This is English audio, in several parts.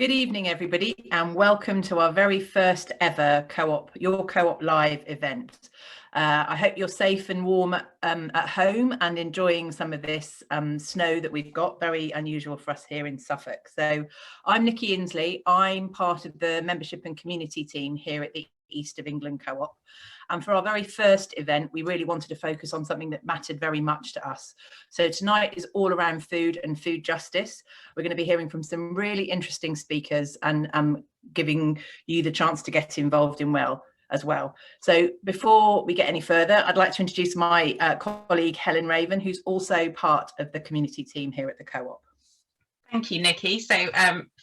Good evening, everybody, and welcome to our very first ever Your Co-op Live event. I hope you're safe and warm at home and enjoying some of this snow that we've got, very unusual for us here in Suffolk. So I'm Nikki Inslee. I'm part of the membership and community team here at the East of England Co-op. And for our very first event, we really wanted to focus on something that mattered very much to us. So tonight is all around food and food justice. We're going to be hearing from some really interesting speakers and giving you the chance to get involved as well. So before we get any further, I'd like to introduce my colleague, Helen Raven, who's also part of the community team here at the Co-op. Thank you, Nikki. So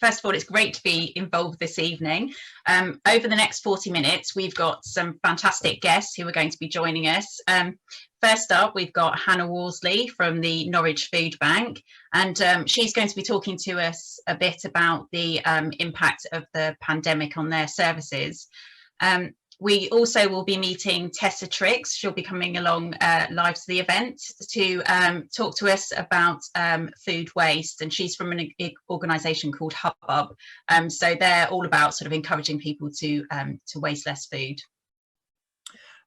first of all, it's great to be involved this evening. Over the next 40 minutes, we've got some fantastic guests who are going to be joining us. First up, we've got Hannah Worsley from the Norwich Food Bank, and she's going to be talking to us a bit about the impact of the pandemic on their services. We also will be meeting Tessa Trix. She'll be coming along live to the event to talk to us about food waste, and she's from an organisation called Hubbub. So they're all about sort of encouraging people to waste less food.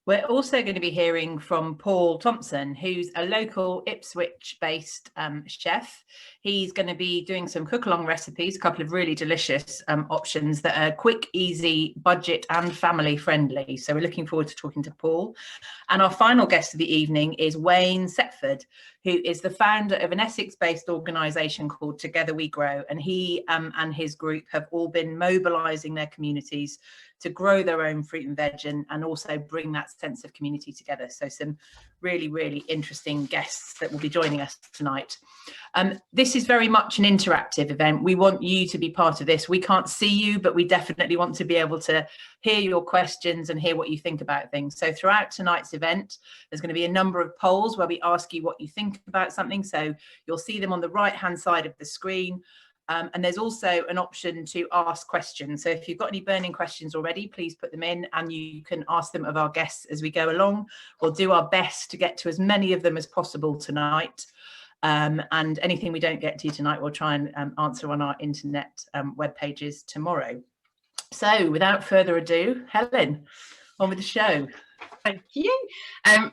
We're also going to be hearing from Paul Thompson, who's a local Ipswich-based chef. He's going to be doing some cook-along recipes, a couple of really delicious options that are quick, easy, budget and family-friendly. So we're looking forward to talking to Paul. And our final guest of the evening is Wayne Setford, who is the founder of an Essex-based organisation called Together We Grow. And he and his group have all been mobilising their communities to grow their own fruit and veg and also bring that sense of community together. So some really, really interesting guests that will be joining us tonight. This is very much an interactive event. We want you to be part of this. We can't see you, but we definitely want to be able to hear your questions and hear what you think about things. So throughout tonight's event, there's going to be a number of polls where we ask you what you think about something. So you'll see them on the right-hand side of the screen. And there's also an option to ask questions. So if you've got any burning questions already, please put them in and you can ask them of our guests as we go along. We'll do our best to get to as many of them as possible tonight. And anything we don't get to tonight, we'll try and answer on our internet web pages tomorrow. So without further ado, Helen, on with the show. Thank you.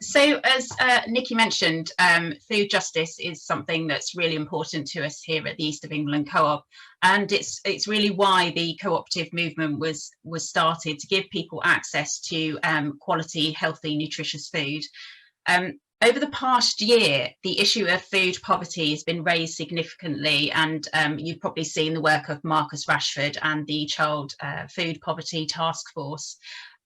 So as Nikki mentioned, food justice is something that's really important to us here at the East of England Co-op, and it's really why the cooperative movement was started, to give people access to quality, healthy, nutritious food. Over the past year, the issue of food poverty has been raised significantly, and you've probably seen the work of Marcus Rashford and the Child Food Poverty Task Force.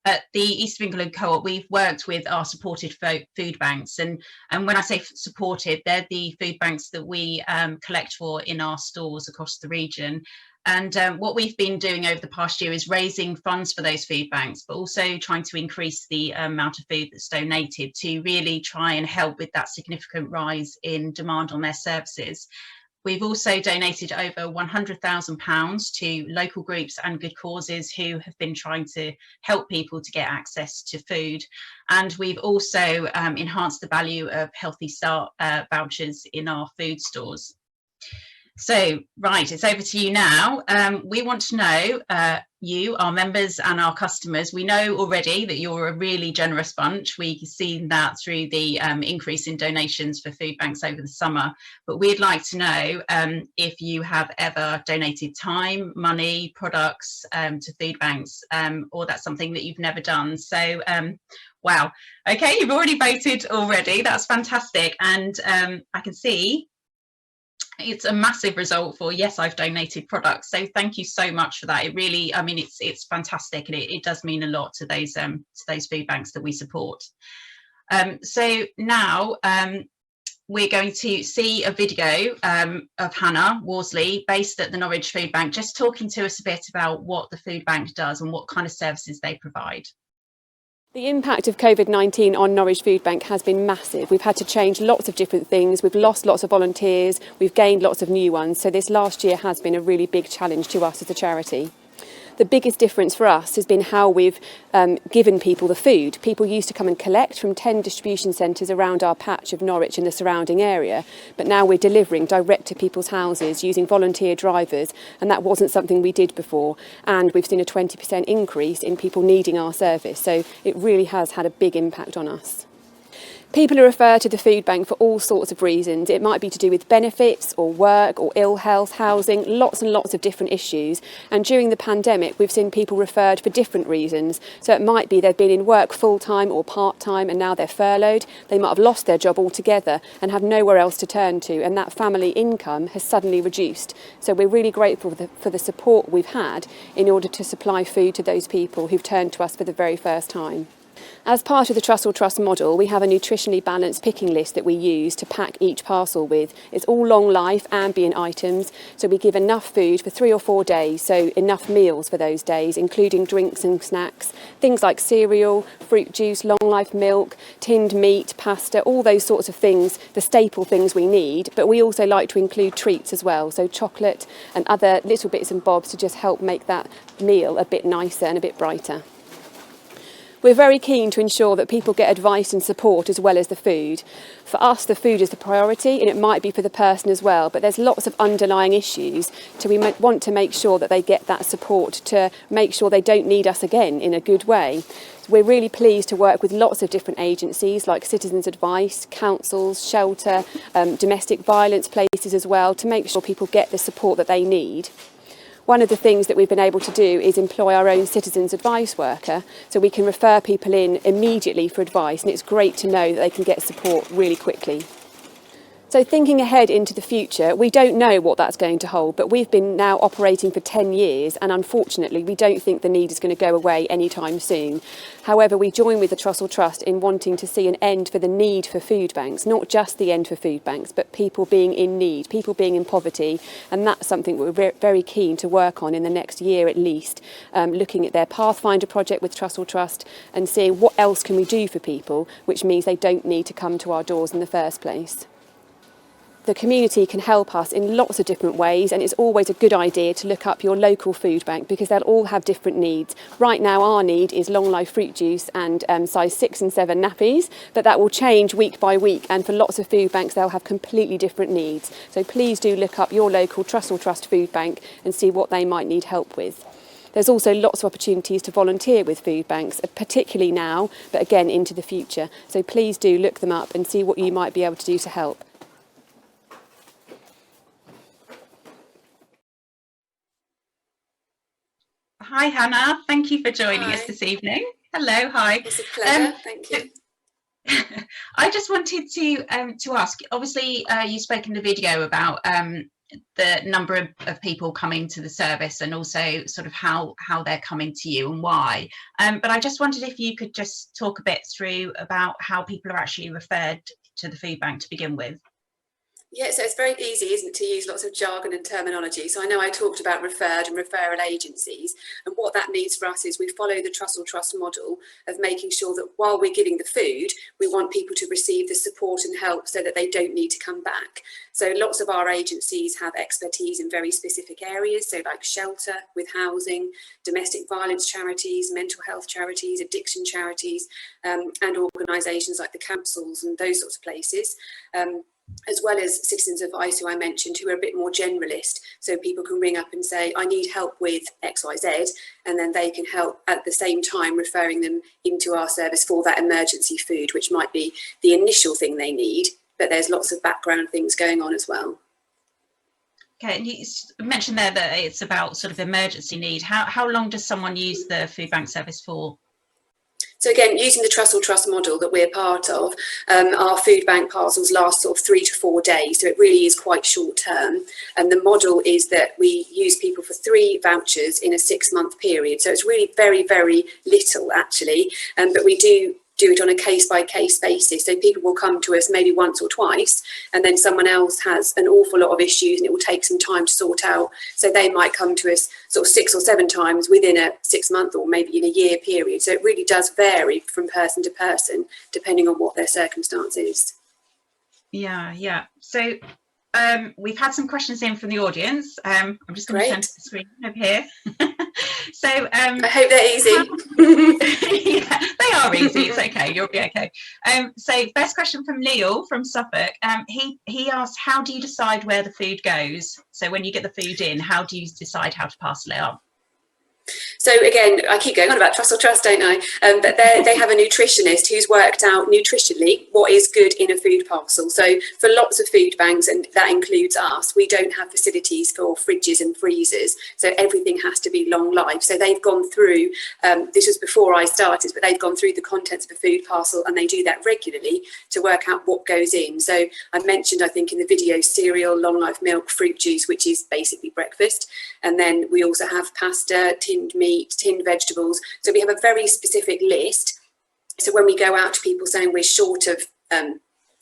At the East of England Co-op, we've worked with our supported food banks, and when I say supported, they're the food banks that we collect for in our stores across the region. And what we've been doing over the past year is raising funds for those food banks, but also trying to increase the amount of food that's donated to really try and help with that significant rise in demand on their services. We've also donated over £100,000 to local groups and good causes who have been trying to help people to get access to food. And we've also enhanced the value of Healthy Start vouchers in our food stores. So, right, it's over to you now. We want to know, you, our members and our customers, we know already that you're a really generous bunch. We've seen that through the increase in donations for food banks over the summer. But we'd like to know if you have ever donated time, money, products to food banks, or that's something that you've never done. So, wow. Okay, you've already voted already. That's fantastic. And I can see it's a massive result for yes, I've donated products. So thank you so much for that. It really, I mean, it's fantastic, and it does mean a lot to those food banks that we support. So now we're going to see a video of Hannah Worsley, based at the Norwich Food Bank, just talking to us a bit about what the food bank does and what kind of services they provide. The impact of COVID-19 on Norwich Food Bank has been massive. We've had to change lots of different things. We've lost lots of volunteers. We've gained lots of new ones. So this last year has been a really big challenge to us as a charity. The biggest difference for us has been how we've given people the food. People used to come and collect from 10 distribution centres around our patch of Norwich and the surrounding area, but now we're delivering direct to people's houses using volunteer drivers, and that wasn't something we did before. And we've seen a 20% increase in people needing our service, so it really has had a big impact on us. People are referred to the food bank for all sorts of reasons. It might be to do with benefits or work or ill health, housing, lots and lots of different issues. And during the pandemic, we've seen people referred for different reasons. So it might be they've been in work full-time or part-time and now they're furloughed. They might have lost their job altogether and have nowhere else to turn to, and that family income has suddenly reduced. So we're really grateful for the support we've had in order to supply food to those people who've turned to us for the very first time. As part of the Trussell Trust model, we have a nutritionally balanced picking list that we use to pack each parcel with. It's all long life ambient items, so we give enough food for 3 or 4 days, so enough meals for those days, including drinks and snacks, things like cereal, fruit juice, long life milk, tinned meat, pasta, all those sorts of things, the staple things we need. But we also like to include treats as well, so chocolate and other little bits and bobs to just help make that meal a bit nicer and a bit brighter. We're very keen to ensure that people get advice and support as well as the food. For us, the food is the priority, and it might be for the person as well, but there's lots of underlying issues, so we want to make sure that they get that support to make sure they don't need us again in a good way. We're really pleased to work with lots of different agencies like Citizens Advice, councils, shelter, domestic violence places as well, to make sure people get the support that they need. One of the things that we've been able to do is employ our own citizens advice worker, so we can refer people in immediately for advice, and it's great to know that they can get support really quickly. So thinking ahead into the future, we don't know what that's going to hold, but we've been now operating for 10 years and unfortunately we don't think the need is going to go away anytime soon. However, we join with the Trussell Trust in wanting to see an end for the need for food banks, not just the end for food banks, but people being in need, people being in poverty, and that's something we're very keen to work on in the next year at least, looking at their Pathfinder project with Trussell Trust and seeing what else can we do for people, which means they don't need to come to our doors in the first place. The community can help us in lots of different ways, and it's always a good idea to look up your local food bank because they'll all have different needs. Right now our need is long life fruit juice and size 6 and 7 nappies, but that will change week by week, and for lots of food banks they'll have completely different needs. So please do look up your local Trussell Trust food bank and see what they might need help with. There's also lots of opportunities to volunteer with food banks, particularly now, but again into the future. So please do look them up and see what you might be able to do to help. Hi Hannah, thank you for joining Hi. us this evening. Hello, hi. It's a pleasure, thank you. I just wanted to ask, obviously you spoke in the video about the number of people coming to the service and also sort of how they're coming to you and why. But I just wondered if you could just talk a bit through about how people are actually referred to the food bank to begin with. Yeah, so it's very easy, isn't it, to use lots of jargon and terminology. So I know I talked about referred and referral agencies, and what that means for us is we follow the Trussell Trust model of making sure that while we're giving the food, we want people to receive the support and help so that they don't need to come back. So lots of our agencies have expertise in very specific areas, so like shelter with housing, domestic violence charities, mental health charities, addiction charities, and organisations like the councils and those sorts of places. As well as Citizens Advice, who I mentioned, who are a bit more generalist. So people can ring up and say, I need help with XYZ, and then they can help at the same time referring them into our service for that emergency food, which might be the initial thing they need, but there's lots of background things going on as well. Okay, and you mentioned there that it's about sort of emergency need. How long does someone use the food bank service for? So again, using the Trussell Trust model that we're part of, our food bank parcels last sort of 3 to 4 days, so it really is quite short term. And the model is that we use people for 3 vouchers in a 6-month period. So it's really very, very little actually, but we do it on a case-by-case basis. So people will come to us maybe once or twice, and then someone else has an awful lot of issues and it will take some time to sort out. So they might come to us sort of 6 or 7 times within a 6-month or maybe in a year period. So it really does vary from person to person, depending on what their circumstance is. Yeah. So we've had some questions in from the audience. I'm just going to turn to the screen over here. So I hope they're easy. yeah, they are easy. It's okay. You'll be okay. So first question from Neil from Suffolk. He asked, how do you decide where the food goes? So when you get the food in, how do you decide how to parcel it up? So again, I keep going on about Trussell Trust, don't I? But they have a nutritionist who's worked out nutritionally what is good in a food parcel. So for lots of food banks, and that includes us, we don't have facilities for fridges and freezers. So everything has to be long life. So they've gone through, this was before I started, but they've gone through the contents of a food parcel, and they do that regularly to work out what goes in. So I mentioned, I think in the video, cereal, long life milk, fruit juice, which is basically breakfast. And then we also have pasta, tinned meat, tinned vegetables. So we have a very specific list. So when we go out to people saying we're short of,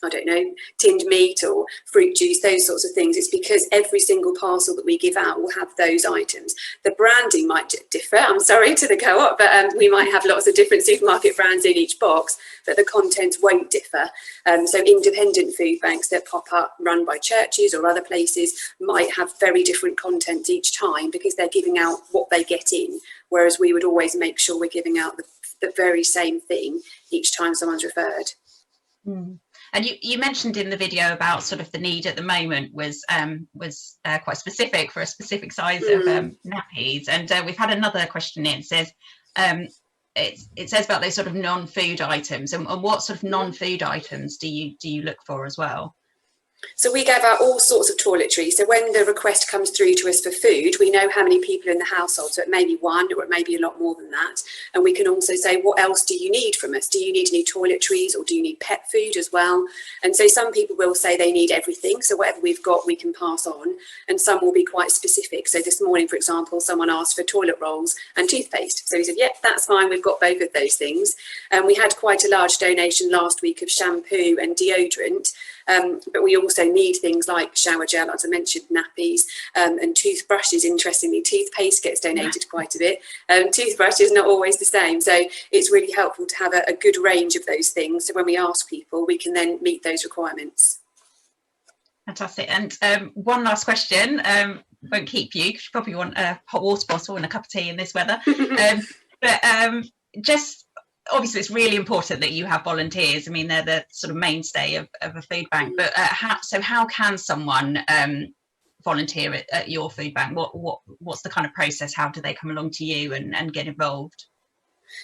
I don't know, tinned meat or fruit juice, those sorts of things, it's because every single parcel that we give out will have those items. The branding might differ, I'm sorry to the co-op, but we might have lots of different supermarket brands in each box, but the content won't differ. So independent food banks that pop up, run by churches or other places, might have very different content each time because they're giving out what they get in, whereas we would always make sure we're giving out the very same thing each time someone's referred. Mm. And you mentioned in the video about sort of the need at the moment was quite specific for a specific size of nappies. And we've had another question in. It says, it says about those sort of non-food items, and what sort of non-food items do you look for as well? So we give out all sorts of toiletries. So when the request comes through to us for food, we know how many people in the household. So it may be one, or it may be a lot more than that. And we can also say, what else do you need from us? Do you need any toiletries, or do you need pet food as well? And so some people will say they need everything. So whatever we've got, we can pass on. And some will be quite specific. So this morning, for example, someone asked for toilet rolls and toothpaste. So we said, yep, that's fine. We've got both of those things. And we had quite a large donation last week of shampoo and deodorant. But we also need things like shower gel, as I mentioned, nappies, and toothbrushes. Interestingly, toothpaste gets donated quite a bit. Toothbrush is not always the same. So it's really helpful to have a good range of those things. So when we ask people, we can then meet those requirements. Fantastic. And one last question, won't keep you, because you probably want a hot water bottle and a cup of tea in this weather. Just obviously it's really important that you have volunteers. I mean, they're the sort of mainstay of a food bank, but how can someone volunteer at your food bank? What's the kind of process? How do they come along to you and get involved?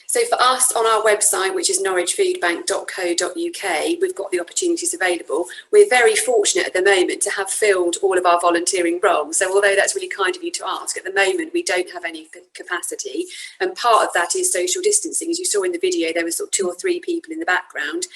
So for us, on our website, which is norwichfoodbank.co.uk, we've got the opportunities available. We're very fortunate at the moment to have filled all of our volunteering roles. So although that's really kind of you to ask, at the moment we don't have any capacity. And part of that is social distancing. As you saw in the video, there was sort of 2 or 3 people in the background.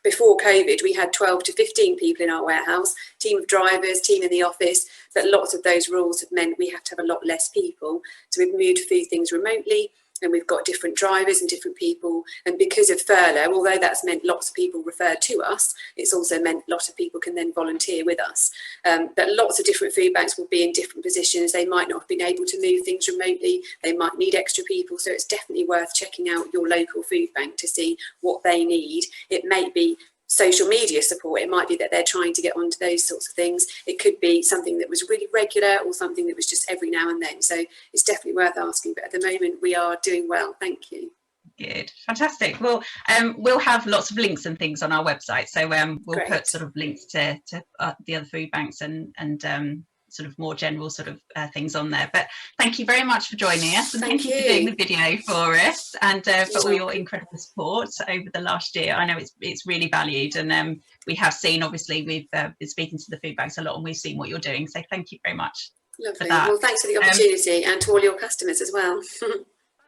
Before COVID, we had 12 to 15 people in our warehouse, team of drivers, team in the office, but lots of those rules have meant we have to have a lot less people. So we've moved a few things remotely, and we've got different drivers and different people. And because of furlough, although that's meant lots of people referred to us, it's also meant a lot of people can then volunteer with us. But lots of different food banks will be in different positions. They might not have been able to move things remotely. They might need extra people. So it's definitely worth checking out your local food bank to see what they need. It may be social media support. It might be that they're trying to get onto those sorts of things. It could be something that was really regular or something that was just every now and then. So it's definitely worth asking. But at the moment, we are doing well. Thank you. Good, fantastic. Well, we'll have lots of links and things on our website. So we'll Great. put sort of links to the other food banks and sort of more general sort of things on there. But thank you very much for joining us, and thank you for doing the video for us, and for all your incredible support over the last year. I know it's really valued, and we have seen, obviously, we've been speaking to the food banks a lot, and we've seen what you're doing. So thank you very much. Lovely. Well, thanks for the opportunity, and to all your customers as well.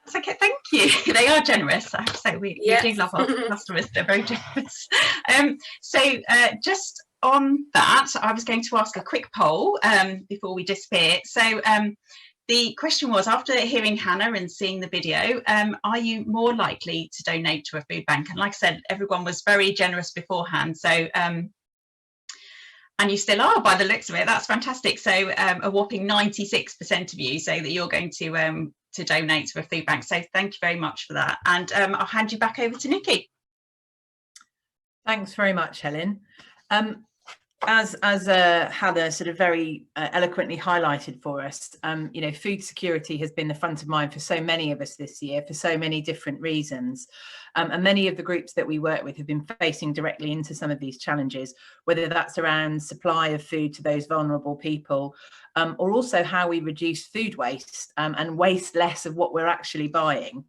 That's okay, thank you. They are generous. I have to say, we do love our customers. They're very generous. Just on that, I was going to ask a quick poll before we disappear. So the question was, after hearing Hannah and seeing the video, are you more likely to donate to a food bank? And like I said, everyone was very generous beforehand. So and you still are, by the looks of it. That's fantastic. So a whopping 96% of you say that you're going to donate to a food bank. So thank you very much for that. And I'll hand you back over to Nikki. Thanks very much, Helen. as Hannah sort of very eloquently highlighted for us, you know, food security has been the front of mind for so many of us this year for so many different reasons. And many of the groups that we work with have been facing directly into some of these challenges, whether that's around supply of food to those vulnerable people, or also how we reduce food waste and waste less of what we're actually buying.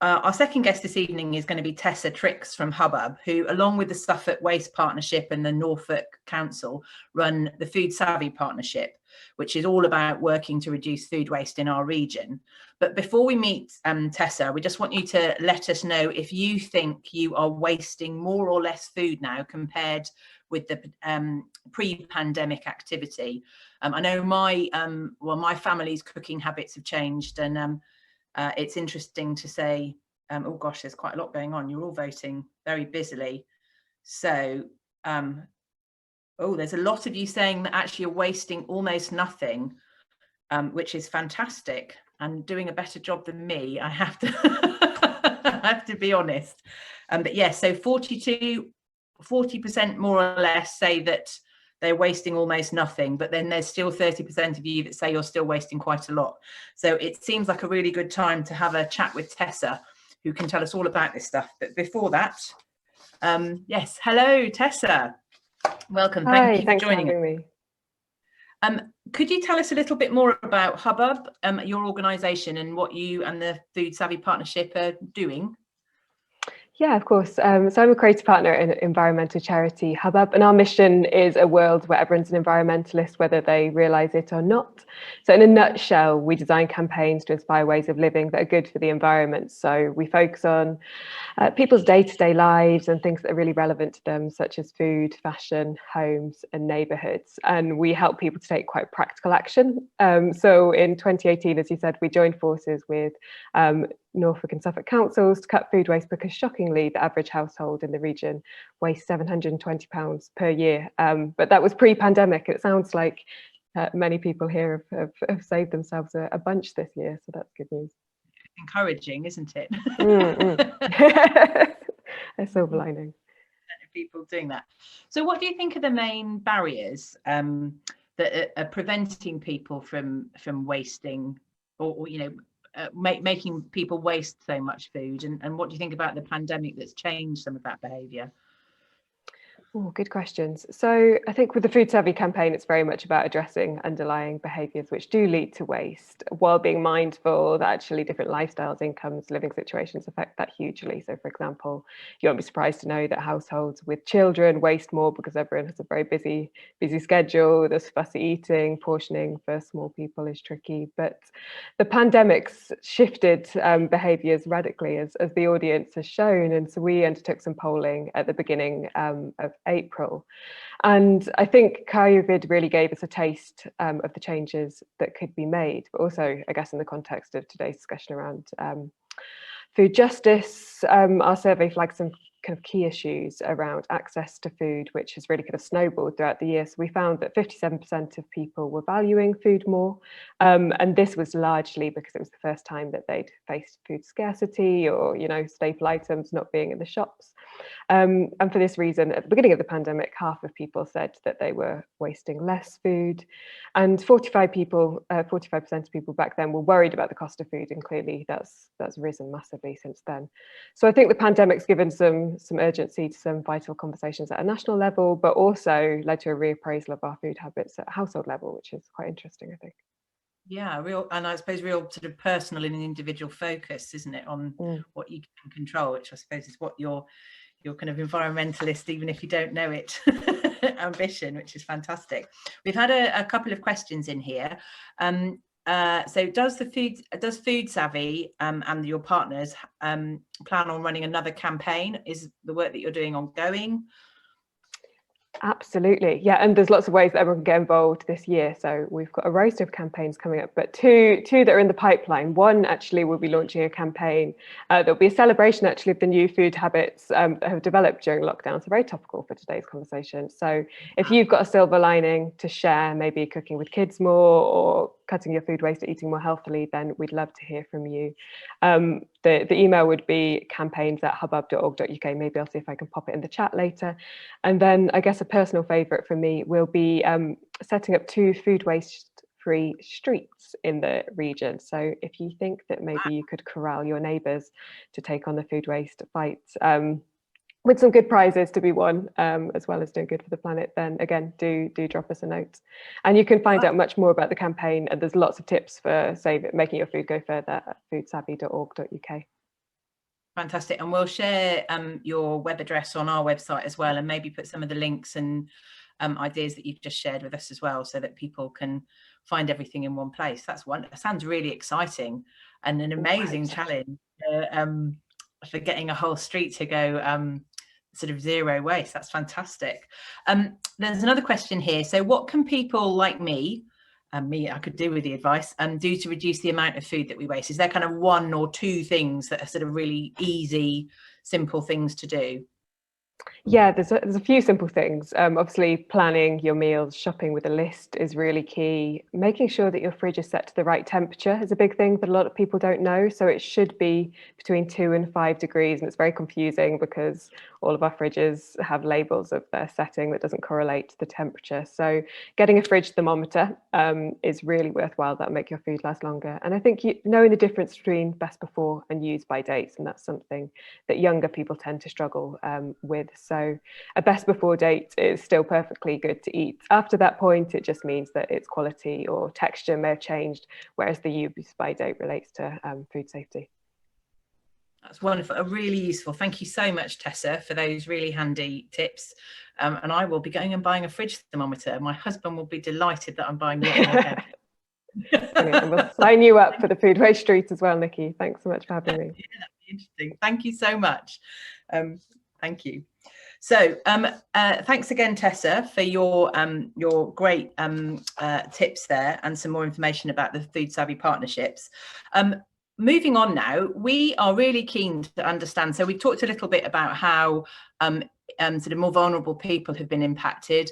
Our second guest this evening is going to be Tessa Trix from Hubbub, who, along with the Suffolk Waste Partnership and the Norfolk Council, run the Food Savvy Partnership, which is all about working to reduce food waste in our region. But before we meet Tessa, we just want you to let us know if you think you are wasting more or less food now compared with the pre-pandemic activity. I know my family's cooking habits have changed, and it's interesting to say, oh gosh, there's quite a lot going on. You're all voting very busily. So, there's a lot of you saying that actually you're wasting almost nothing, which is fantastic and doing a better job than me, I have to, I have to be honest. But yes, so 40% more or less say that they're wasting almost nothing, but then there's still 30% of you that say you're still wasting quite a lot. So it seems like a really good time to have a chat with Tessa, who can tell us all about this stuff. But before that, yes, hello, Tessa. Welcome. Thank you for joining us. Could you tell us a little bit more about Hubbub, your organisation, and what you and the Food Savvy Partnership are doing? Yeah, of course. So I'm a creative partner in environmental charity Hubbub, and our mission is a world where everyone's an environmentalist, whether they realise it or not. So in a nutshell, we design campaigns to inspire ways of living that are good for the environment. So we focus on people's day-to-day lives and things that are really relevant to them, such as food, fashion, homes and neighbourhoods. And we help people to take quite practical action. So in 2018, as you said, we joined forces with Norfolk and Suffolk councils to cut food waste, because shockingly the average household in the region wastes £720 per year. But that was pre-pandemic. It sounds like many people here have saved themselves a bunch this year, so that's good news. Encouraging, isn't it? A silver lining. People doing that. So what do you think are the main barriers that are preventing people from wasting, or you know, making people waste so much food, and what do you think about the pandemic that's changed some of that behaviour? Oh, good questions. So I think with the Food Savvy campaign, it's very much about addressing underlying behaviours which do lead to waste, while being mindful that actually different lifestyles, incomes, living situations affect that hugely. So for example, you won't be surprised to know that households with children waste more because everyone has a very busy schedule. There's fussy eating, portioning for small people is tricky. But the pandemic's shifted behaviours radically, as the audience has shown. And so we undertook some polling at the beginning of April. And I think COVID really gave us a taste of the changes that could be made, but also, I guess, in the context of today's discussion around food justice, our survey flagged some kind of key issues around access to food, which has really kind of snowballed throughout the year. So we found that 57% of people were valuing food more. And this was largely because it was the first time that they'd faced food scarcity, or, you know, staple items not being in the shops. And for this reason, at the beginning of the pandemic, half of people said that they were wasting less food, and 45% of people back then were worried about the cost of food, and clearly that's risen massively since then. So I think the pandemic's given some urgency to some vital conversations at a national level, but also led to a reappraisal of our food habits at a household level, which is quite interesting, I think. Yeah, and I suppose real sort of personal and individual focus, isn't it, on what you can control, which I suppose is what your kind of environmentalist, even if you don't know it, ambition, which is fantastic. We've had a couple of questions in here. So does Food Savvy and your partners plan on running another campaign? Is the work that you're doing ongoing? Absolutely, yeah, and there's lots of ways that everyone can get involved this year. So we've got a roster of campaigns coming up, but two that are in the pipeline. One, actually, we'll be launching a campaign. There'll be a celebration actually of the new food habits that have developed during lockdown, so very topical for today's conversation. So if you've got a silver lining to share, maybe cooking with kids more, or cutting your food waste or eating more healthily, then we'd love to hear from you. The email would be campaigns@hubbub.org.uk. Maybe I'll see if I can pop it in the chat later. And then I guess a personal favourite for me will be setting up 2 food waste-free streets in the region. So if you think that maybe you could corral your neighbours to take on the food waste fight, with some good prizes to be won, as well as doing good for the planet, then again, do drop us a note. And you can find out much more about the campaign, and there's lots of tips for making your food go further at foodsavvy.org.uk. Fantastic. And we'll share your web address on our website as well, and maybe put some of the links and ideas that you've just shared with us as well, so that people can find everything in one place. That sounds really exciting and an amazing challenge for getting a whole street to go sort of zero waste. That's fantastic. There's another question here. So what can people like me, I could do with the advice, do to reduce the amount of food that we waste? Is there kind of 1 or 2 things that are sort of really easy, simple things to do? Yeah, there's a few simple things. Obviously, planning your meals, shopping with a list is really key. Making sure that your fridge is set to the right temperature is a big thing that a lot of people don't know. So it should be between 2 and 5 degrees, and it's very confusing because all of our fridges have labels of their setting that doesn't correlate to the temperature. So getting a fridge thermometer is really worthwhile. That'll make your food last longer. And I think knowing the difference between best before and use by dates, and that's something that younger people tend to struggle with. So a best before date is still perfectly good to eat. After that point, it just means that its quality or texture may have changed, whereas the use by date relates to food safety. That's wonderful, really useful. Thank you so much, Tessa, for those really handy tips. And I will be going and buying a fridge thermometer. My husband will be delighted that I'm buying a lot more again. And we'll sign you up for the food waste street as well, Nikki. Thanks so much for having me. Yeah, that'd be interesting. Thank you so much. Thank you. So thanks again, Tessa, for your great tips there and some more information about the Food Savvy partnerships. Moving on now, we are really keen to understand. So we talked a little bit about how sort of more vulnerable people have been impacted.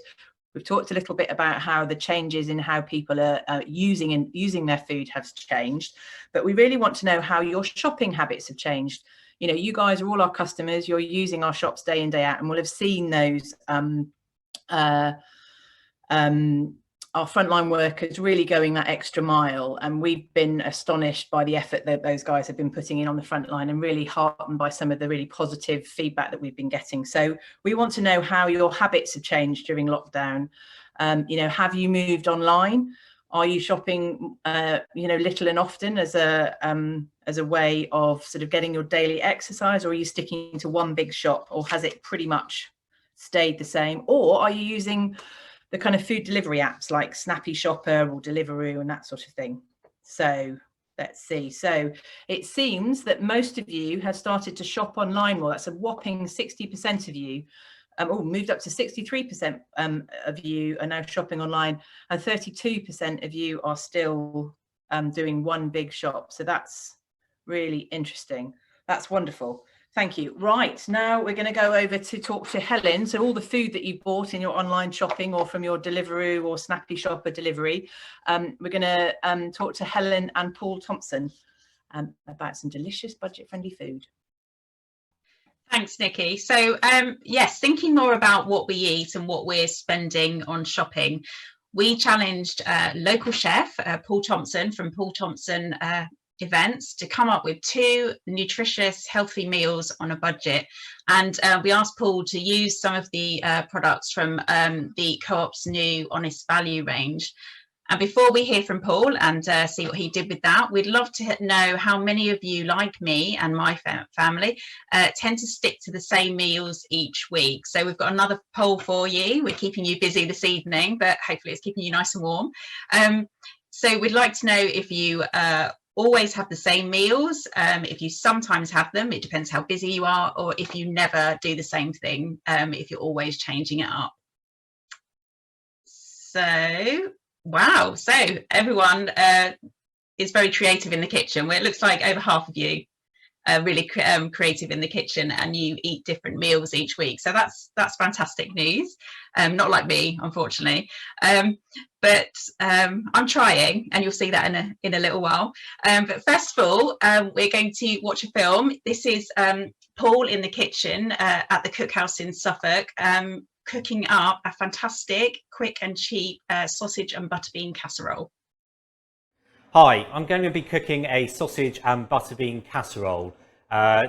We've talked a little bit about how the changes in how people are using their food has changed, but we really want to know how your shopping habits have changed. You know, you guys are all our customers. You're using our shops day in, day out, and we'll have seen those our frontline workers really going that extra mile, and we've been astonished by the effort that those guys have been putting in on the front line, and really heartened by some of the really positive feedback that we've been getting. So we want to know how your habits have changed during lockdown. You know, have you moved online? Are you shopping, you know, little and often as a way of sort of getting your daily exercise, or are you sticking to one big shop, or has it pretty much stayed the same? Or are you using the kind of food delivery apps like Snappy Shopper or Deliveroo and that sort of thing? So let's see. So it seems that most of you have started to shop online more. That's a whopping 60% of you. Moved up to 63% of you are now shopping online, and 32% of you are still doing one big shop. So that's really interesting. That's wonderful. Thank you. Right, now we're going to go over to talk to Helen. So all the food that you bought in your online shopping or from your Deliveroo or Snappy Shopper delivery, we're going to talk to Helen and Paul Thompson about some delicious budget-friendly food. Thanks, Nikki. So yes, thinking more about what we eat and what we're spending on shopping, we challenged local chef Paul Thompson from Paul Thompson Events to come up with 2 nutritious, healthy meals on a budget. And we asked Paul to use some of the products from the Co-op's new Honest Value range. And before we hear from Paul and see what he did with that, we'd love to know how many of you, like me and my family, tend to stick to the same meals each week. So we've got another poll for you. We're keeping you busy this evening, but hopefully it's keeping you nice and warm. So we'd like to know if you always have the same meals, if you sometimes have them, it depends how busy you are, or if you never do the same thing, if you're always changing it up. So wow, so everyone is very creative in the kitchen. Well, it looks like over half of you really creative in the kitchen, and you eat different meals each week. So that's fantastic news. Not like me, unfortunately, but I'm trying, and you'll see that in a little while. But first of all, we're going to watch a film. This is Paul in the kitchen at the Cookhouse in Suffolk, cooking up a fantastic, quick and cheap sausage and butterbean casserole. Hi, I'm going to be cooking a sausage and butterbean casserole.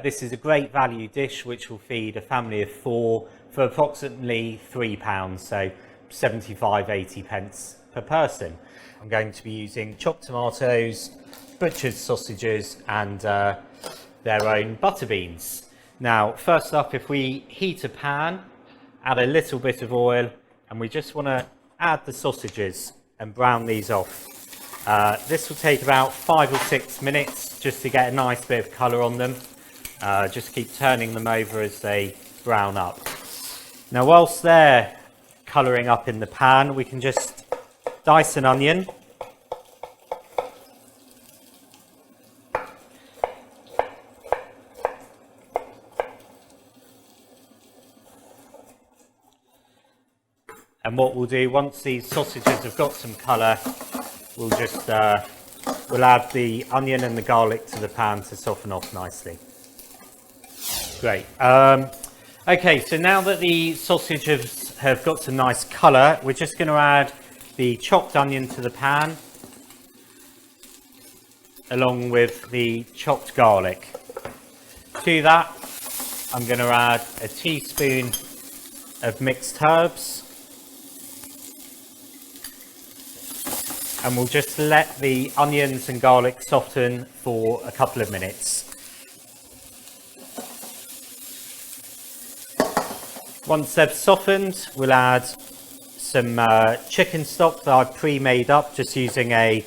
This is a great value dish which will feed a family of 4 for approximately £3, so 75-80 pence per person. I'm going to be using chopped tomatoes, butchered sausages and their own butterbeans. Now, first up, if we heat a pan, add a little bit of oil, and we just want to add the sausages and brown these off. This will take about 5 or 6 minutes just to get a nice bit of colour on them. Just keep turning them over as they brown up. Now, whilst they're colouring up in the pan, we can just dice an onion. And what we'll do, once these sausages have got some colour, we'll just we'll add the onion and the garlic to the pan to soften off nicely. Great. Okay, so now that the sausages have got some nice colour, we're just going to add the chopped onion to the pan, along with the chopped garlic. To that, I'm going to add a teaspoon of mixed herbs. And we'll just let the onions and garlic soften for a couple of minutes. Once they've softened, we'll add some chicken stock that I've pre-made up, just using a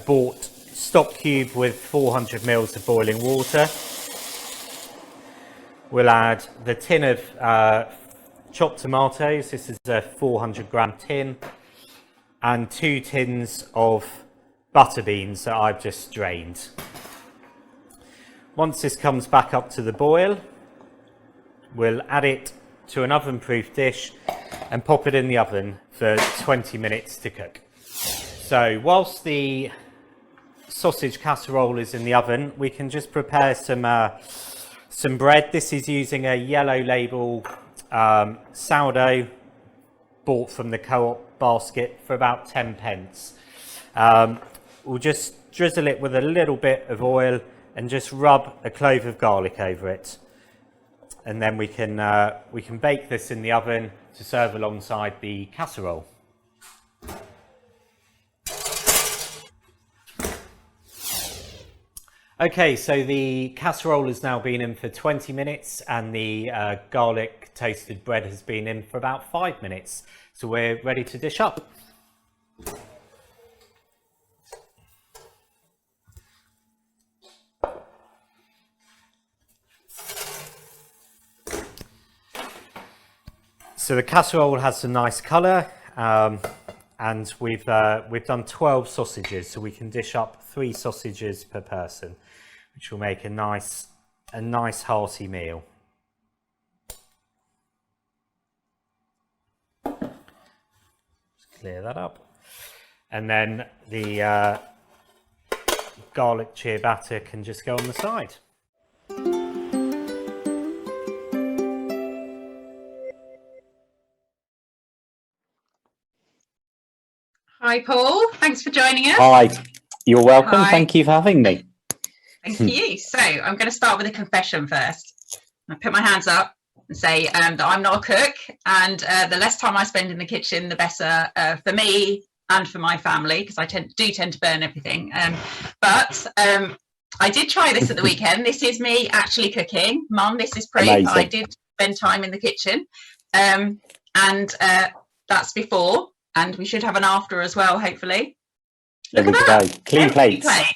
bought stock cube with 400 ml of boiling water. We'll add the tin of chopped tomatoes. This is a 400-gram tin. And 2 tins of butter beans that I've just drained. Once this comes back up to the boil, we'll add it to an oven-proof dish and pop it in the oven for 20 minutes to cook. So whilst the sausage casserole is in the oven, we can just prepare some bread. This is using a yellow label sourdough bought from the Co-op basket for about 10 pence. We'll just drizzle it with a little bit of oil and just rub a clove of garlic over it. And then we can bake this in the oven to serve alongside the casserole. Okay, so the casserole has now been in for 20 minutes and the garlic toasted bread has been in for about 5 minutes. So we're ready to dish up. So the casserole has some nice colour, and we've done 12 sausages, so we can dish up 3 sausages per person, which will make a nice hearty meal. Clear that up, and then the garlic ciabatta can just go on the side. Hi Paul, thanks for joining us. Hi, you're welcome. Hi. Thank you for having me. Thank you. So I'm going to start with a confession first. I put my hands up and say that I'm not a cook, and the less time I spend in the kitchen, the better for me and for my family, because I tend to burn everything. But I did try this at the weekend. This is me actually cooking. Mum, this is proof. Amazing. I did spend time in the kitchen, and that's before, and we should have an after as well, hopefully. Look There we at go. that. Clean Empty plates. plate.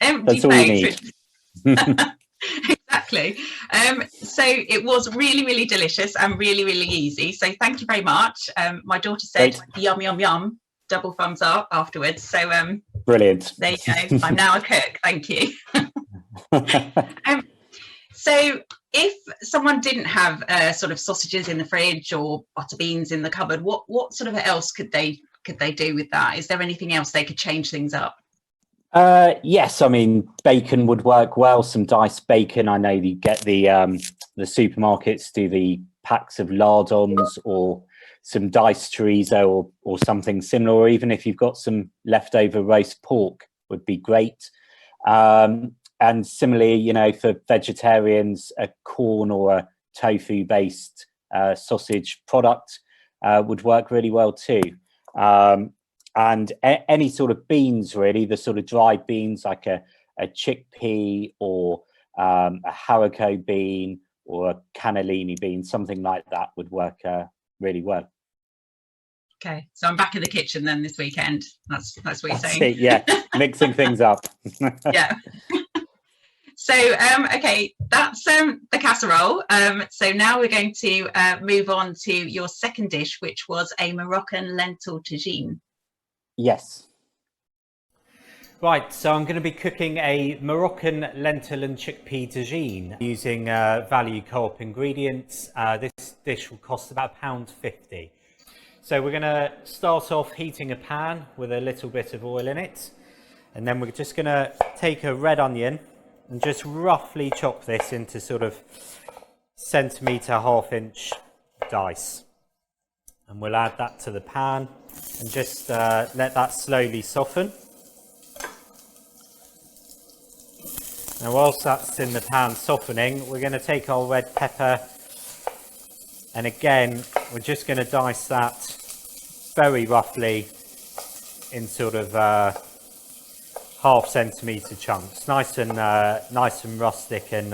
Empty That's all you plates. need. Exactly. So it was really, really delicious and really, really easy. So thank you very much. My daughter said, Great. yum, yum, yum, double thumbs up afterwards. So Brilliant. there you go. I'm now a cook. Thank you. So if someone didn't have sort of sausages in the fridge or butter beans in the cupboard, what sort of else could they do with that? Is there anything else they could change things up? Yes, I mean, bacon would work well. Some diced bacon. I know you get the supermarkets do the packs of lardons, or some diced chorizo, or something similar. Or even if you've got some leftover roast pork, would be great. And similarly, you know, for vegetarians, a corn or a tofu-based sausage product would work really well too. And any sort of beans, really, the sort of dried beans, like a chickpea or a haricot bean or a cannellini bean, something like that would work really well. Okay, so I'm back in the kitchen then this weekend. That's what you're saying. It, yeah, mixing things up. Yeah. So okay, that's the casserole. So now we're going to move on to your second dish, which was a Moroccan lentil tagine. Yes. Right, so I'm going to be cooking a Moroccan lentil and chickpea tagine using value co-op ingredients. This dish will cost about £1.50. So we're going to start off heating a pan with a little bit of oil in it, and then we're just going to take a red onion and just roughly chop this into sort of centimetre, ½ inch dice. And we'll add that to the pan and just let that slowly soften. Now, whilst that's in the pan softening, we're going to take our red pepper, and again, we're just going to dice that very roughly in sort of ½ centimetre chunks, nice and rustic and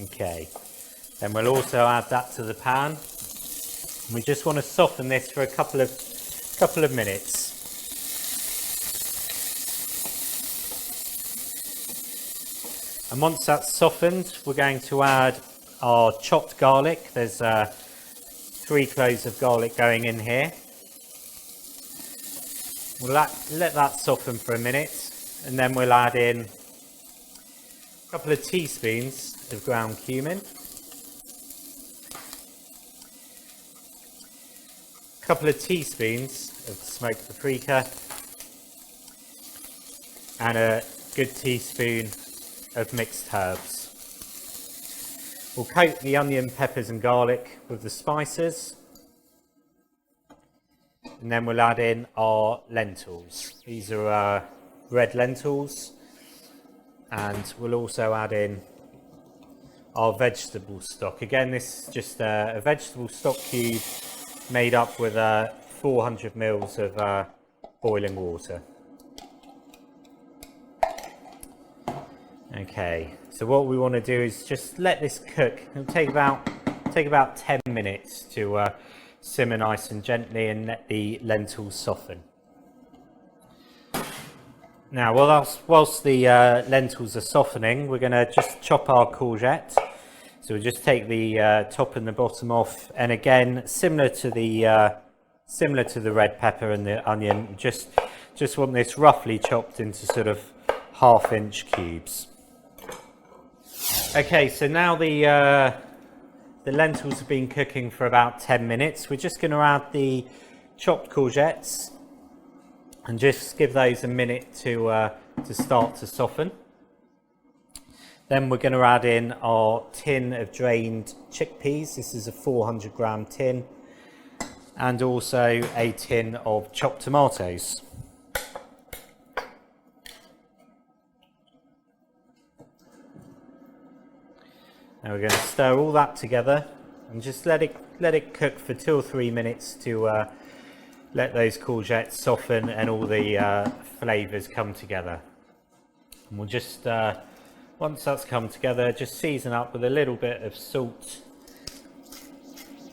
okay. Then we'll also add that to the pan. We just want to soften this for a couple of minutes. And once that's softened, we're going to add our chopped garlic. There's 3 cloves of garlic going in here. We'll let that soften for a minute, and then we'll add in a couple of teaspoons of ground cumin, a couple of teaspoons of smoked paprika, and a good teaspoon of mixed herbs. We'll coat the onion, peppers and garlic with the spices, and then we'll add in our lentils. These are red lentils, and we'll also add in our vegetable stock. Again, this is just a vegetable stock cube made up with 400 mils of boiling water. Okay, so what we want to do is just let this cook. It'll take about 10 minutes to simmer nice and gently and let the lentils soften. Now, whilst the lentils are softening, we're going to just chop our courgette. So we'll just take the top and the bottom off, and again, similar to the red pepper and the onion, just want this roughly chopped into sort of ½ inch cubes. Okay, so now the lentils have been cooking for about 10 minutes. We're just going to add the chopped courgettes and just give those a minute to start to soften. Then we're going to add in our tin of drained chickpeas. This is a 400-gram tin, and also a tin of chopped tomatoes. Now we're going to stir all that together and just let it cook for 2 or 3 minutes to let those courgettes soften and all the flavours come together. And we'll just once that's come together, just season up with a little bit of salt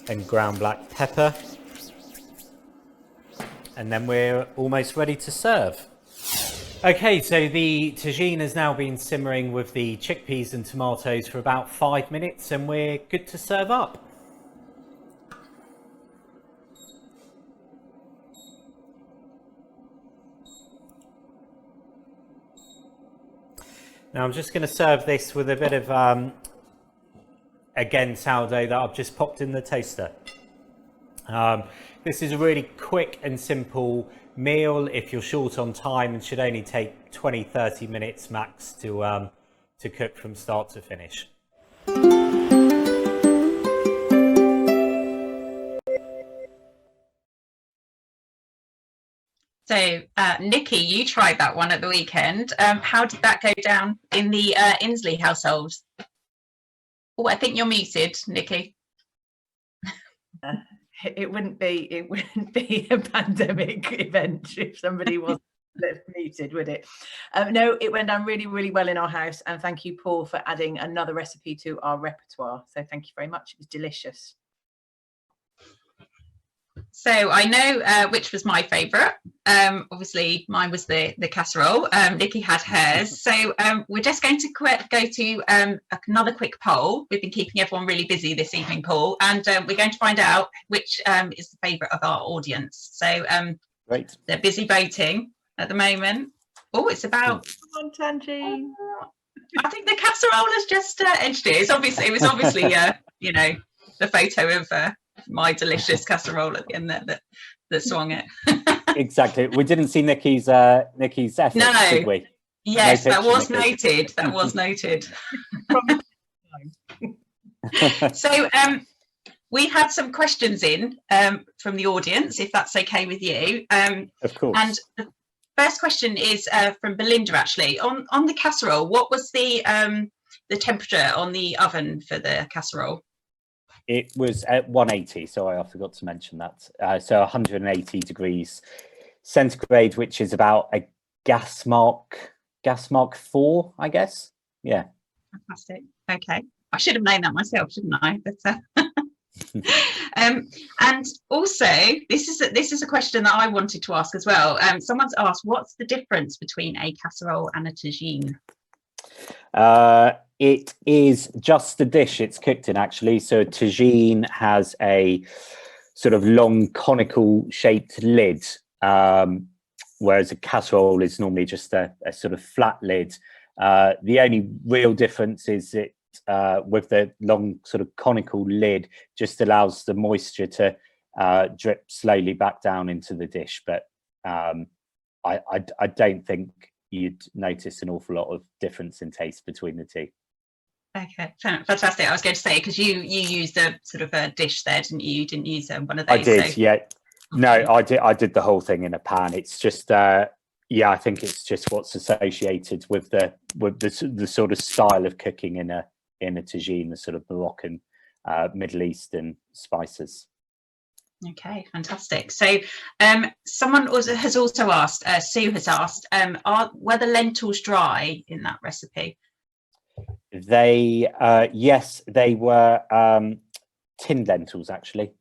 and ground black pepper, and then we're almost ready to serve. Okay, so the tagine has now been simmering with the chickpeas and tomatoes for about 5 minutes, and we're good to serve up. Now I'm just going to serve this with a bit of, again, sourdough that I've just popped in the toaster. This is a really quick and simple meal if you're short on time, and should only take 20-30 minutes max to cook from start to finish. So, Nikki, you tried that one at the weekend. How did that go down in the Inslee household? Oh, I think you're muted, Nikki. It wouldn't be a pandemic event if somebody was muted, would it? No, it went down really, really well in our house, and thank you, Paul, for adding another recipe to our repertoire. So thank you very much. It was delicious. So I know which was my favourite. Obviously, mine was the casserole. Nikki had hers. So we're just going to go to another quick poll. We've been keeping everyone really busy this evening, Paul, and we're going to find out which is the favourite of our audience. So Great. They're busy voting at the moment. Oh, it's about. Come on, Tanji. I think the casserole has just edged it. It was obviously you know, the photo of my delicious casserole at the end there that swung it. Exactly. We didn't see Nikki's efforts, No. did we? Yes, No that was picture, Nikki. noted. That was noted. So we had some questions in from the audience, if that's okay with you. Of course. And the first question is from Belinda, actually. On the casserole, what was the temperature on the oven for the casserole? It was at 180, so I forgot to mention that. So 180 degrees centigrade, which is about a gas mark 4, I guess. Yeah. Fantastic. Okay. I should have known that myself, shouldn't I? But and also, this is a question that I wanted to ask as well. Someone's asked, what's the difference between a casserole and a tagine? It is just the dish it's cooked in, actually. So a tagine has a sort of long conical shaped lid, whereas a casserole is normally just a sort of flat lid. The only real difference is that with the long sort of conical lid, just allows the moisture to drip slowly back down into the dish. But I don't think you'd notice an awful lot of difference in taste between the two. Okay, fantastic. I was going to say, because you used a sort of a dish there, didn't you? You didn't use one of those. I did, yeah. No, I did the whole thing in a pan. It's just yeah, I think it's just what's associated with the sort of style of cooking in a tagine, the sort of Moroccan Middle Eastern spices. Okay, fantastic. So someone has also asked, Sue has asked, were the lentils dry in that recipe? They yes, they were tinned lentils, actually,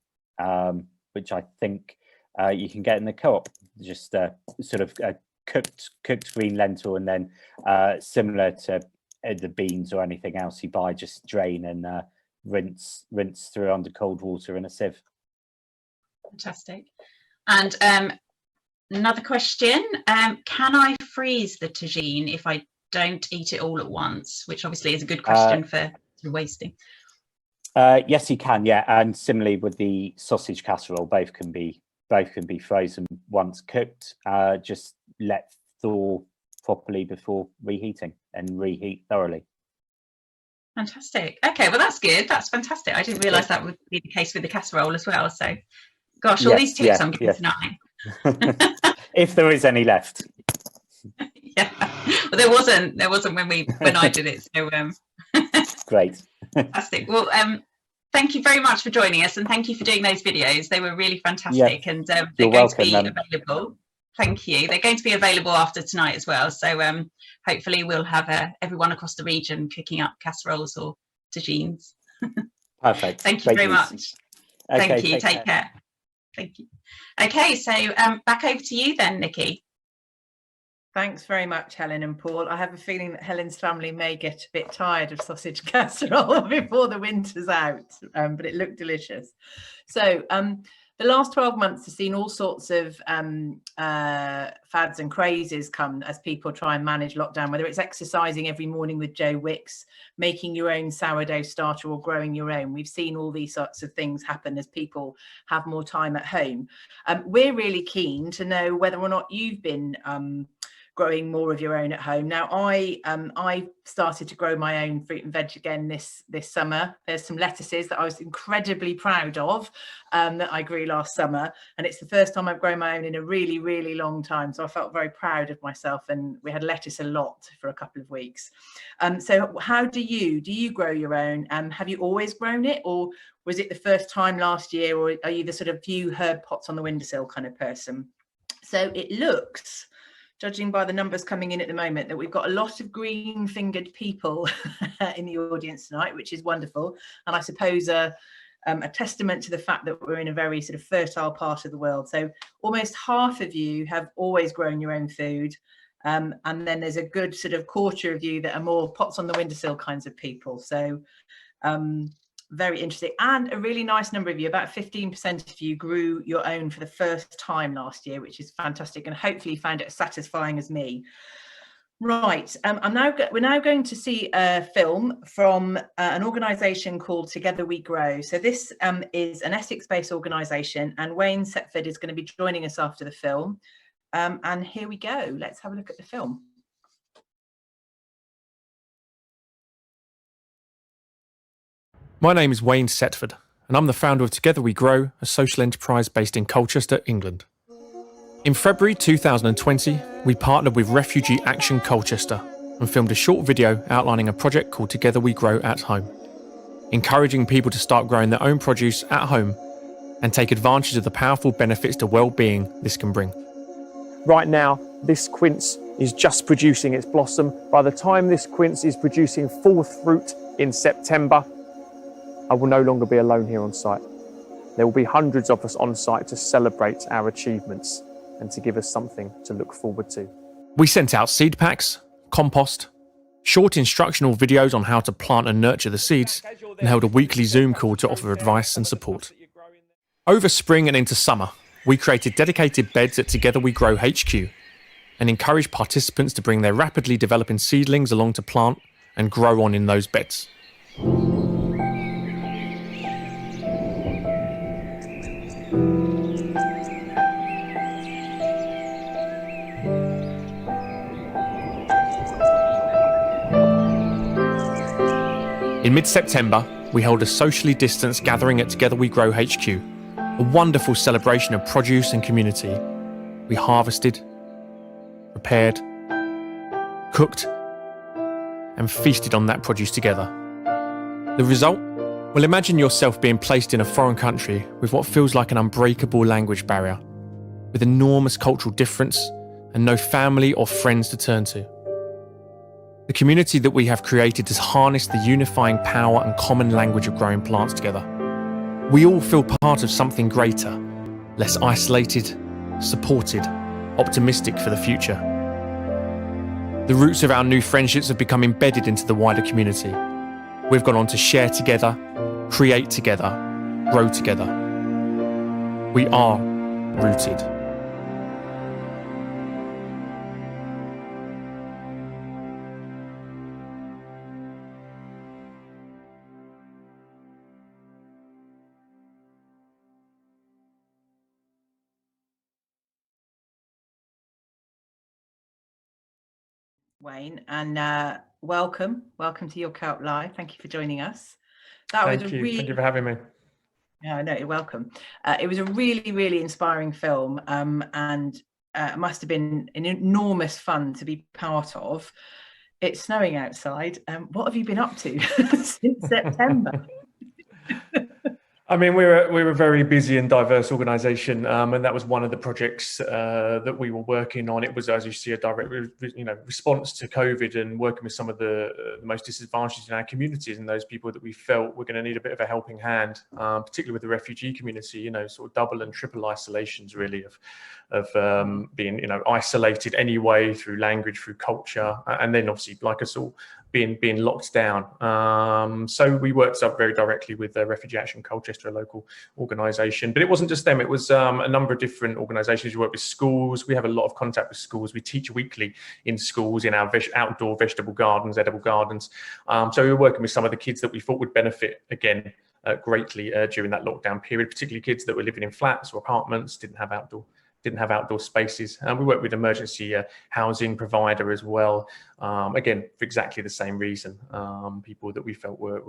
which I think you can get in the Co-op. Just sort of cooked green lentil, and then similar to the beans or anything else you buy, just drain and rinse through under cold water in a sieve. Fantastic. And another question, can I freeze the tagine if I don't eat it all at once? Which obviously is a good question for wasting. Yes, you can. Yeah, and similarly with the sausage casserole, both can be frozen once cooked. Just let thaw properly before reheating, and reheat thoroughly. Fantastic. Okay, well that's good. That's fantastic. I didn't realise that would be the case with the casserole as well. So, gosh, all these tips I'm getting tonight. If there is any left. Yeah, well, there wasn't when I did it. So Great. Fantastic. Well, thank you very much for joining us, and thank you for doing those videos. They were really fantastic, and they're going to be available. Thank you. They're going to be available after tonight as well. So hopefully we'll have everyone across the region cooking up casseroles or tagines. Perfect. Thank you very much. Okay, thank you. Take care. Thank you. Okay, so back over to you then, Nikki. Thanks very much, Helen and Paul. I have a feeling that Helen's family may get a bit tired of sausage casserole before the winter's out, but it looked delicious. So the last 12 months has seen all sorts of fads and crazes come as people try and manage lockdown, whether it's exercising every morning with Joe Wicks, making your own sourdough starter or growing your own. We've seen all these sorts of things happen as people have more time at home. We're really keen to know whether or not you've been growing more of your own at home. Now, I started to grow my own fruit and veg again this summer. There's some lettuces that I was incredibly proud of that I grew last summer, and it's the first time I've grown my own in a really, really long time. So I felt very proud of myself, and we had lettuce a lot for a couple of weeks. So how do you grow your own? Have you always grown it, or was it the first time last year, or are you the sort of few herb pots on the windowsill kind of person? So it looks, judging by the numbers coming in at the moment, that we've got a lot of green-fingered people in the audience tonight, which is wonderful. And I suppose a testament to the fact that we're in a very sort of fertile part of the world. So almost half of you have always grown your own food. And then there's a good sort of quarter of you that are more pots on the windowsill kinds of people. So very interesting. And a really nice number of you, about 15% of you, grew your own for the first time last year, which is fantastic, and hopefully found it as satisfying as me. Right, we're now going to see a film from an organisation called Together We Grow. So this is an Essex-based organisation, and Wayne Setford is going to be joining us after the film. And here we go. Let's have a look at the film. My name is Wayne Setford, and I'm the founder of Together We Grow, a social enterprise based in Colchester, England. In February 2020, we partnered with Refugee Action Colchester and filmed a short video outlining a project called Together We Grow at Home, encouraging people to start growing their own produce at home and take advantage of the powerful benefits to well-being this can bring. Right now, this quince is just producing its blossom. By the time this quince is producing full fruit in September, I will no longer be alone here on site. There will be hundreds of us on site to celebrate our achievements and to give us something to look forward to. We sent out seed packs, compost, short instructional videos on how to plant and nurture the seeds, and held a weekly Zoom call to offer advice and support. Over spring and into summer, we created dedicated beds at Together We Grow HQ and encouraged participants to bring their rapidly developing seedlings along to plant and grow on in those beds. In mid-September, we held a socially distanced gathering at Together We Grow HQ, a wonderful celebration of produce and community. We harvested, prepared, cooked, and feasted on that produce together. The result? Well, imagine yourself being placed in a foreign country with what feels like an unbreakable language barrier, with enormous cultural difference and no family or friends to turn to. The community that we have created has harnessed the unifying power and common language of growing plants together. We all feel part of something greater, less isolated, supported, optimistic for the future. The roots of our new friendships have become embedded into the wider community. We've gone on to share together, create together, grow together. We are rooted. Wayne, and welcome to Your Co-op Live. Thank you for joining us. Thank you for having me. Yeah, no, you're welcome. It was a really, really inspiring film, and it must have been an enormous fun to be part of. It's snowing outside. What have you been up to since September? I mean, we're a very busy and diverse organisation, and that was one of the projects that we were working on. It was, as you see, a direct, response to COVID and working with some of the most disadvantaged in our communities and those people that we felt were going to need a bit of a helping hand, particularly with the refugee community. Sort of double and triple isolations, really, of being isolated anyway through language, through culture, and then obviously, like us all, being locked down. So we worked up very directly with Refugee Action Colchester Colchester, a local organisation. But it wasn't just them, it was a number of different organisations. We work with schools, we have a lot of contact with schools. We teach weekly in schools in our outdoor vegetable gardens, edible gardens. So we were working with some of the kids that we thought would benefit, again, greatly during that lockdown period, particularly kids that were living in flats or apartments, didn't have outdoor spaces. And we work with emergency housing provider as well, again for exactly the same reason. People that we felt were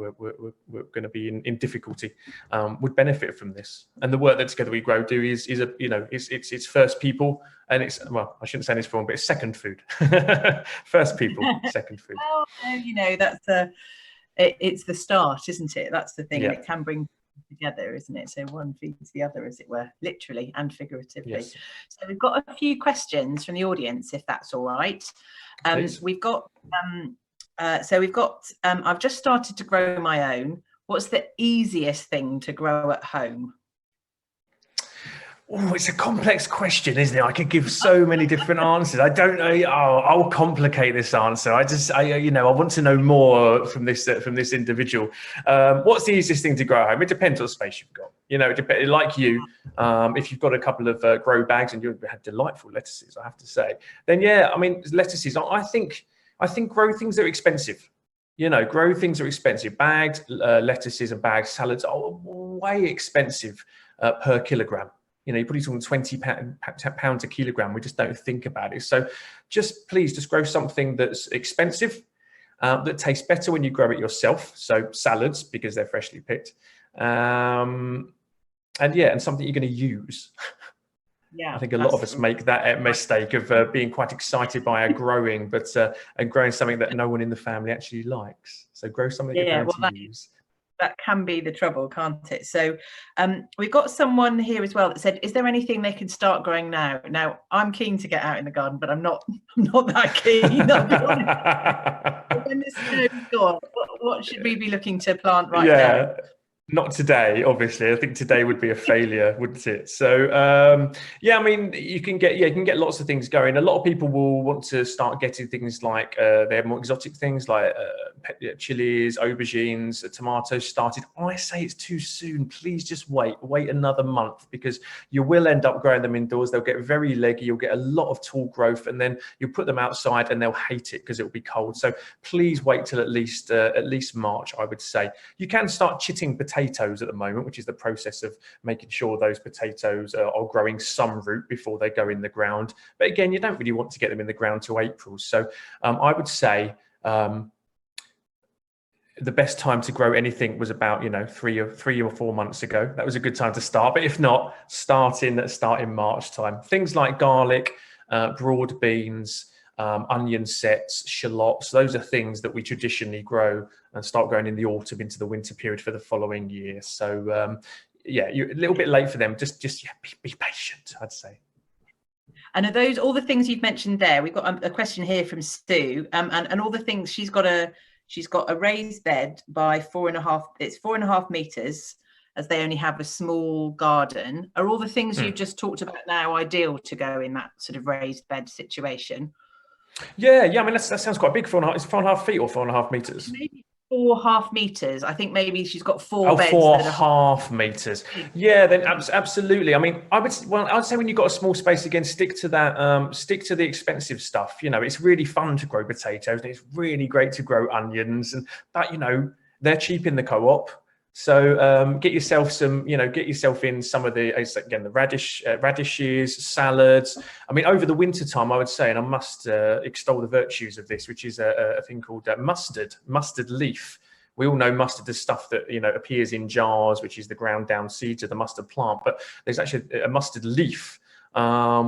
going to be in difficulty would benefit from this. And the work that Together We Grow do is it's first people, and it's, well, I shouldn't say this for one, but it's second food. First people, second food. Well, that's it's the start, isn't it? That's the thing. Yeah. And it can bring together, isn't it? So one feeds the other, as it were, literally and figuratively. Yes. So we've got a few questions from the audience, if that's all right. We've got I've just started to grow my own. What's the easiest thing to grow at home? Oh, it's a complex question, isn't it? I could give so many different answers. I don't know. I'll complicate this answer. I want to know more from this individual. What's the easiest thing to grow at home? It depends what space you've got. It depends. Like you, if you've got a couple of grow bags and you have delightful lettuces, I have to say, then yeah, I mean, lettuces. I think grow things that are expensive. Grow things are expensive. Bagged lettuces and bagged salads are way expensive per kilogram. You're probably talking 20 pounds a kilogram. We just don't think about it. So please grow something that's expensive, that tastes better when you grow it yourself. So salads, because they're freshly picked. And something you're going to use. Yeah, I think a lot of us make that mistake of being quite excited by our growing, but and growing something that no one in the family actually likes. So grow something you're going to use. That can be the trouble, can't it? So we've got someone here as well that said, is there anything they can start growing now? Now, I'm keen to get out in the garden, but I'm not that keen. When the snow's gone, what should we be looking to plant now? Not today, obviously. I think today would be a failure, wouldn't it? So, I mean, you can get lots of things going. A lot of people will want to start getting things like they have more exotic things like chilies, aubergines, tomatoes started. I say it's too soon. Please just wait another month, because you will end up growing them indoors. They'll get very leggy. You'll get a lot of tall growth, and then you'll put them outside and they'll hate it because it will be cold. So please wait till at least March, I would say. You can start chitting potatoes at the moment, which is the process of making sure those potatoes are growing some root before they go in the ground. But again, you don't really want to get them in the ground till April. So I would say the best time to grow anything was about 3 or 4 months ago. That was a good time to start. But if not, start in March time. Things like garlic, broad beans, onion sets, shallots, those are things that we traditionally grow and start growing in the autumn into the winter period for the following year. So you're a little bit late for them. Just be patient, I'd say. And are those all the things you've mentioned there? We've got a question here from Sue, and all the things she's got a raised bed by 4.5 meters, as they only have a small garden. Are all the things you've just talked about now ideal to go in that sort of raised bed situation? Yeah. I mean, that sounds quite big. 4.5 feet or 4.5 meters. Maybe 4.5 meters. I think maybe she's got four beds. 4.5 meters. Yeah, then absolutely. I mean, I'd say when you've got a small space, again, stick to that. Stick to the expensive stuff. It's really fun to grow potatoes, and it's really great to grow onions, but they're cheap in the co-op. So get yourself in some of the radishes, salads. I mean, over the winter time, I would say, and I must extol the virtues of this, which is a thing called mustard leaf. We all know mustard is stuff that appears in jars, which is the ground down seeds of the mustard plant. But there's actually a mustard leaf,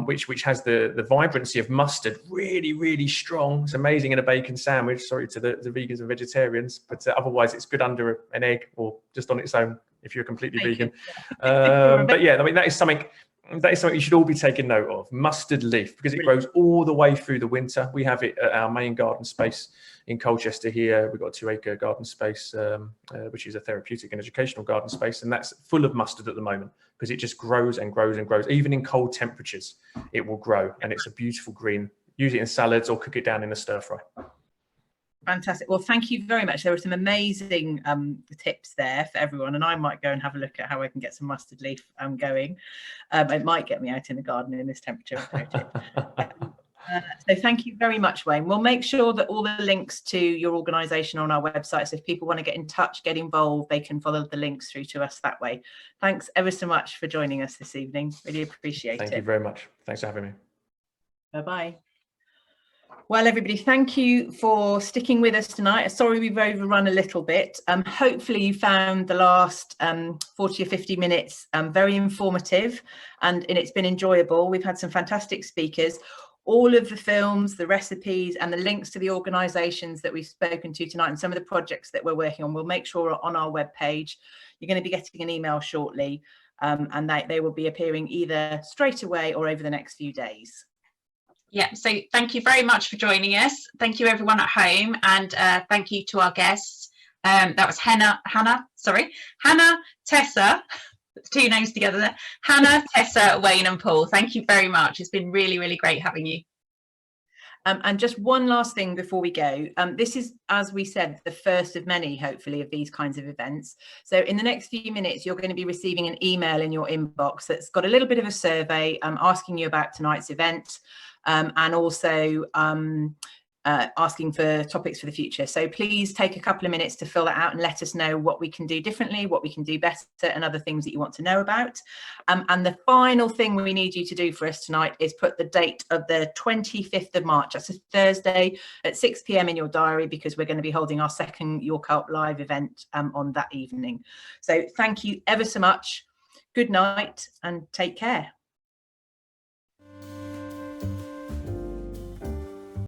which has the vibrancy of mustard, really, really strong. It's amazing in a bacon sandwich. Sorry to the vegans and vegetarians, but otherwise it's good under an egg or just on its own if you're completely vegan. But yeah, I mean, that is something you should all be taking note of. Mustard leaf, because it grows all the way through the winter. We have it at our main garden space in Colchester here. We've got a 2-acre garden space, which is a therapeutic and educational garden space, and that's full of mustard at the moment because it just grows and grows and grows. Even in cold temperatures, it will grow, and it's a beautiful green. Use it in salads or cook it down in a stir fry. Fantastic. Well, thank you very much. There were some amazing tips there for everyone, and I might go and have a look at how I can get some mustard leaf going. It might get me out in the garden in this temperature without it. So thank you very much, Wayne. We'll make sure that all the links to your organisation are on our website. So if people want to get in touch, get involved, they can follow the links through to us that way. Thanks ever so much for joining us this evening. Really appreciate it. Thank you very much. Thanks for having me. Bye-bye. Well, everybody, thank you for sticking with us tonight. Sorry we've overrun a little bit. Hopefully you found the last 40 or 50 minutes very informative, and it's been enjoyable. We've had some fantastic speakers. All of the films, the recipes, and the links to the organisations that we've spoken to tonight and some of the projects that we're working on, we'll make sure are on our webpage. You're going to be getting an email shortly, and they will be appearing either straight away or over the next few days. Yeah, so thank you very much for joining us. Thank you everyone at home, and thank you to our guests. That was Hannah, Tessa, 2 names together there. Hannah, Tessa, Wayne and Paul. Thank you very much. It's been really, really great having you. And just one last thing before we go. This is, as we said, the first of many, hopefully, of these kinds of events. So in the next few minutes, you're going to be receiving an email in your inbox that's got a little bit of a survey asking you about tonight's event. And also asking for topics for the future. So please take a couple of minutes to fill that out and let us know what we can do differently, what we can do better, and other things that you want to know about. And the final thing we need you to do for us tonight is put the date of the 25th of March. That's a Thursday at 6 p.m. in your diary, because we're going to be holding our second Your Co-op Live event on that evening. So thank you ever so much. Good night and take care.